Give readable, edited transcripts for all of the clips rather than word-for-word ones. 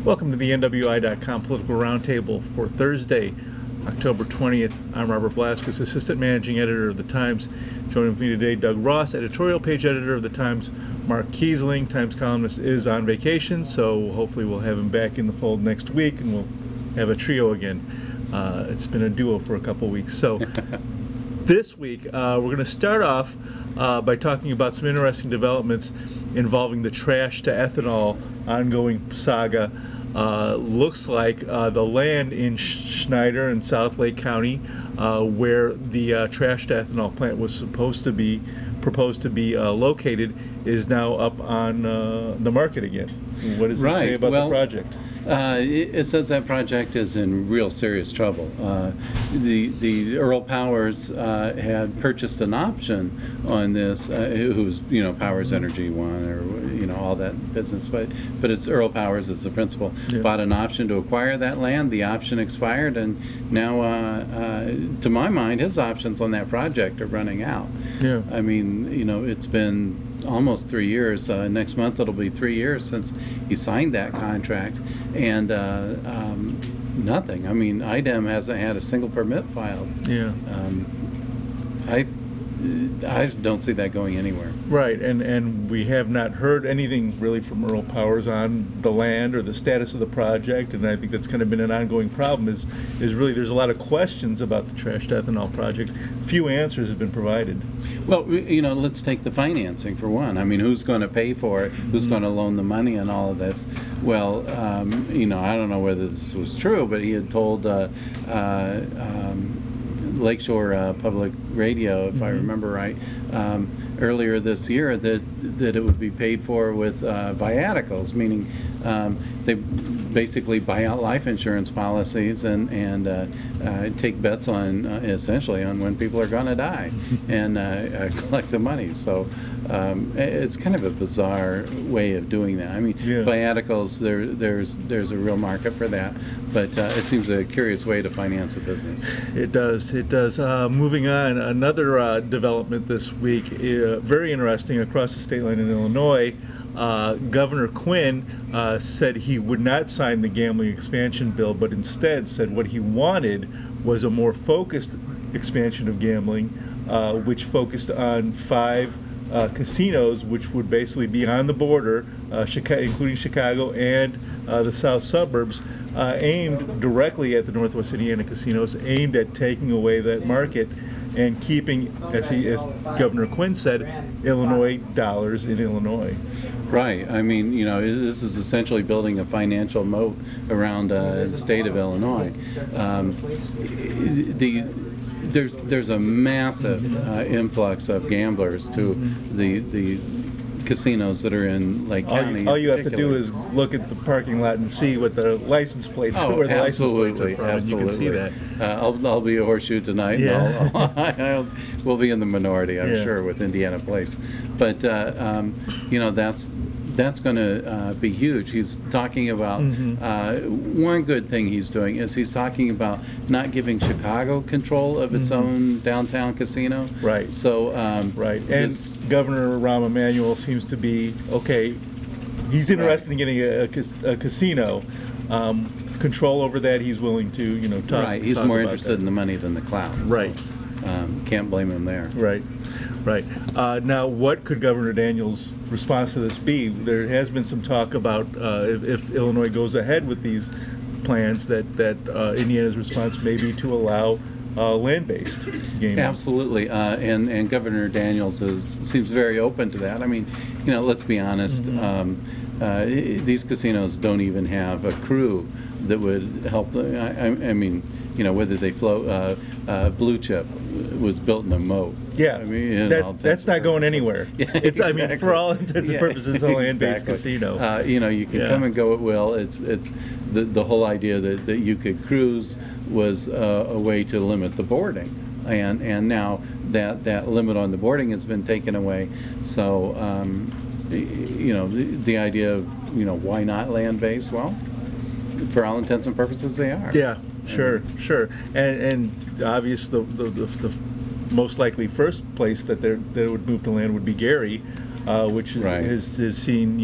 Welcome to the NWI.com Political Roundtable for Thursday, October 20th. I'm Robert Blaszkiewicz, Assistant Managing Editor of The Times. Joining with me today, Doug Ross, Editorial Page Editor of The Times. Mark Kiesling, Times columnist, is on vacation, so hopefully we'll have him back in the fold next week and we'll have a trio again. It's been a duo for a couple weeks. So this week, we're going to start off by talking about some interesting developments involving the trash-to-ethanol ongoing saga. Looks like the land in Schneider in South Lake County, where the trash-to-ethanol plant was proposed to be located, is now up on the market again. What does it say about the project? It says that project is in real serious trouble. The Earl Powers had purchased an option on this, who's Powers Energy One, or all that business, but it's Earl Powers as the principal. Yeah. Bought an option to acquire that land. The option expired, and now, to my mind, his options on that project are running out. Yeah. I mean, it's been almost 3 years. Next month it'll be 3 years since he signed that contract, and nothing. I mean, IDEM hasn't had a single permit filed. Yeah. I don't see that going anywhere. Right, and we have not heard anything really from Earl Powers on the land or the status of the project, and I think that's kind of been an ongoing problem. Is really there's a lot of questions about the trash-to-ethanol project. Few answers have been provided. Well, let's take the financing for one. I mean, who's going to pay for it? Who's going to loan the money and all of this? Well, I don't know whether this was true, but he had told Lakeshore Public Radio, if I remember right, earlier this year that it would be paid for with viaticals, meaning they basically buy out life insurance policies and take bets on essentially on when people are going to die and collect the money. So it's kind of a bizarre way of doing that. I mean, viaticals, there's a real market for that, but it seems a curious way to finance a business. It does. It does. Moving on, another development this week, very interesting, across the state line in Illinois. Governor Quinn said he would not sign the gambling expansion bill, but instead said what he wanted was a more focused expansion of gambling, which focused on 5 casinos, which would basically be on the border, including Chicago and the south suburbs, aimed directly at the Northwest Indiana casinos, aimed at taking away that market and keeping, as Governor Quinn said, Illinois dollars in Illinois. Right. I mean, this is essentially building a financial moat around the state of Illinois. There's a massive influx of gamblers to the casinos that are in Lake County. All you have to do is look at the parking lot and see what the license plates where the license plates are from, and you can see that. I'll be a horseshoe tonight. Yeah. And we'll be in the minority, I'm sure, with Indiana plates. But that's going to be huge. He's talking about one good thing he's doing is he's talking about not giving Chicago control of its own downtown casino. Right. So right. And Governor Rahm Emanuel seems to be okay. He's interested in getting a casino. Control over that, he's willing to talk. Right. He's more interested in the money than the clout. Right. So, can't blame him there. Right. Right. Now, what could Governor Daniels' response to this be? There has been some talk about if Illinois goes ahead with these plans, that Indiana's response may be to allow land-based gaming. Absolutely, and Governor Daniels seems very open to that. I mean, let's be honest. These casinos don't even have a crew that would help. I mean, whether they float. Blue Chip was built in a moat. Yeah, I mean, that's not going anywhere. Yeah, it's, exactly. I mean, for all intents and purposes, it's a land-based casino. You can come and go at will. It's the whole idea that you could cruise was a way to limit the boarding, and now that limit on the boarding has been taken away. So the idea of why not land-based? Well, for all intents and purposes, they are. Yeah. Sure. And obvious the most likely first place that would move to land would be Gary, which has seen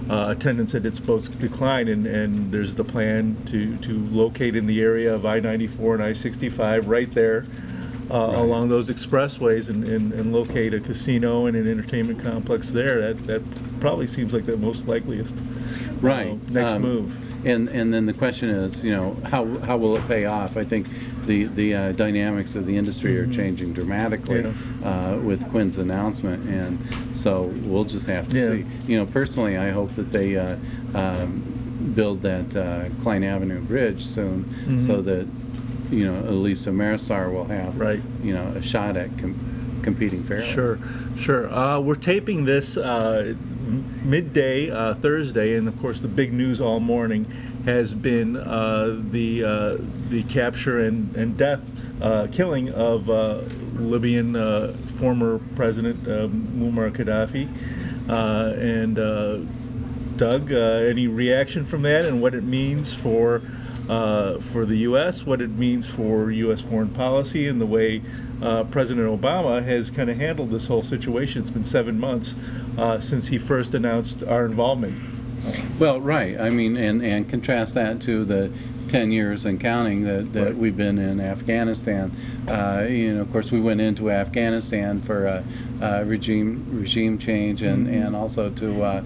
attendance at its most decline, and there's the plan to locate in the area of I-94 and I-65 right there along those expressways and locate a casino and an entertainment complex there. That probably seems like the most likeliest next move. And then the question is, how will it pay off? I think the dynamics of the industry are changing dramatically with Quinn's announcement, and so we'll just have to see. Personally, I hope that they build that Klein Avenue Bridge soon, so that at least Ameristar will have a shot at competing fairly. Sure. We're taping this midday Thursday, and of course the big news all morning has been the capture and death, killing of Libyan former President Moammar Gadhafi. And Doug, any reaction from that, and what it means for the U.S., what it means for U.S. foreign policy, and the way President Obama has kind of handled this whole situation? It's been 7 months since he first announced our involvement. Well, right. I mean, and contrast that to the 10 years and counting that we've been in Afghanistan. Of course, we went into Afghanistan for regime change and also to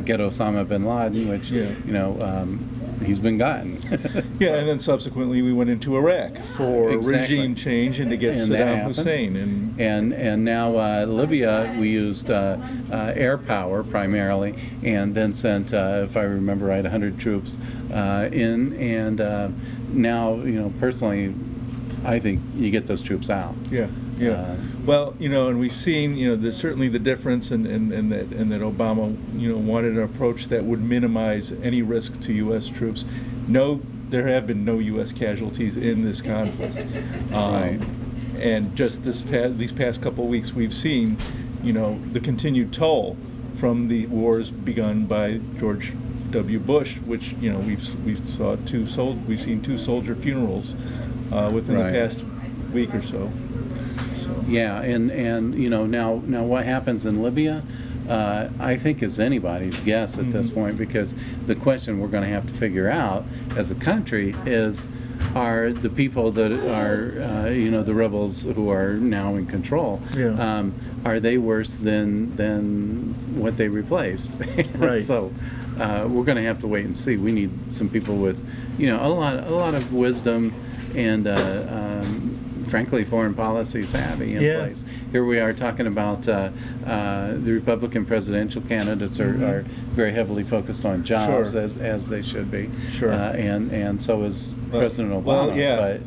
get Osama bin Laden, which he's been gotten. And then subsequently we went into Iraq for regime change and to get Saddam Hussein. And now Libya, we used air power primarily, and then sent, if I remember right, 100 troops in. And now, personally, I think you get those troops out. Well, and we've seen, there's certainly the difference, and that Obama, wanted an approach that would minimize any risk to U.S. troops. No, there have been no U.S. casualties in this conflict. And just these past couple of weeks, we've seen, the continued toll from the wars begun by George W. Bush, which we've seen 2 soldier funerals within the past week or so. Yeah, and now what happens in Libya, I think is anybody's guess at this point, because the question we're going to have to figure out as a country is, are the people that are the rebels who are now in control, are they worse than what they replaced? So we're going to have to wait and see. We need some people with a lot of wisdom and frankly, foreign policy savvy in place. Here we are talking about the Republican presidential candidates are very heavily focused on jobs, as they should be. And so is President Obama.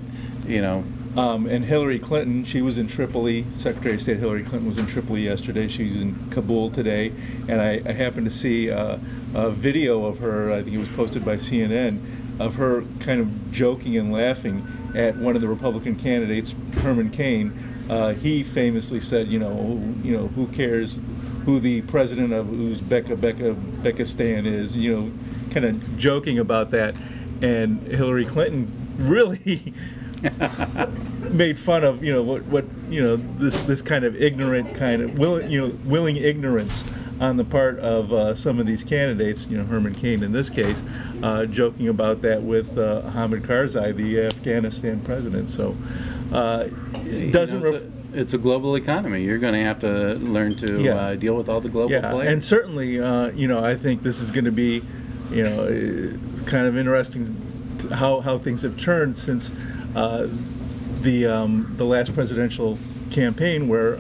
And Hillary Clinton, she was in Tripoli. Secretary of State Hillary Clinton was in Tripoli yesterday. She's in Kabul today. And I happened to see a video of her, I think it was posted by CNN, of her kind of joking and laughing at one of the Republican candidates, Herman Cain. He famously said, who cares who the president of Uzbekistan is, kind of joking about that. And Hillary Clinton really made fun of, this kind of ignorant, kind of willing ignorance on the part of some of these candidates, Herman Cain in this case, joking about that with Hamid Karzai, the Afghanistan president. So it's a global economy. You're going to have to learn to deal with all the global players. And certainly, I think this is going to be, kind of interesting how things have turned since the last presidential campaign, where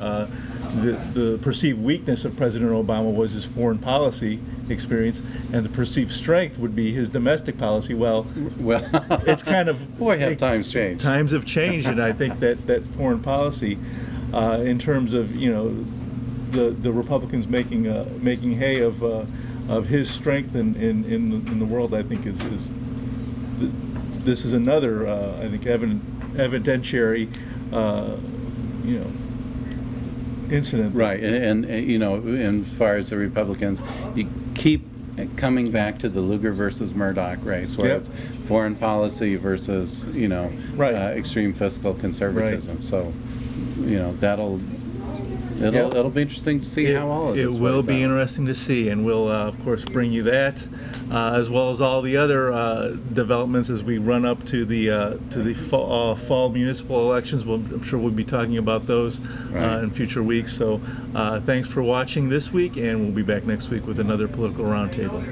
the perceived weakness of President Obama was his foreign policy experience, and the perceived strength would be his domestic policy. Well, it's kind of times changed. Times have changed, and I think that foreign policy, in terms of the Republicans making hay of his strength in the world, I think this is another I think evidentiary incident. Right, and as far as the Republicans, you keep coming back to the Lugar versus Murdoch race, where it's foreign policy versus extreme fiscal conservatism. So that'll It'll be interesting to see how all of this It will plays be out. interesting to see, and we'll of course bring you that, as well as all the other developments as we run up to the fall municipal elections. I'm sure we'll be talking about those in future weeks. So thanks for watching this week, and we'll be back next week with another political roundtable.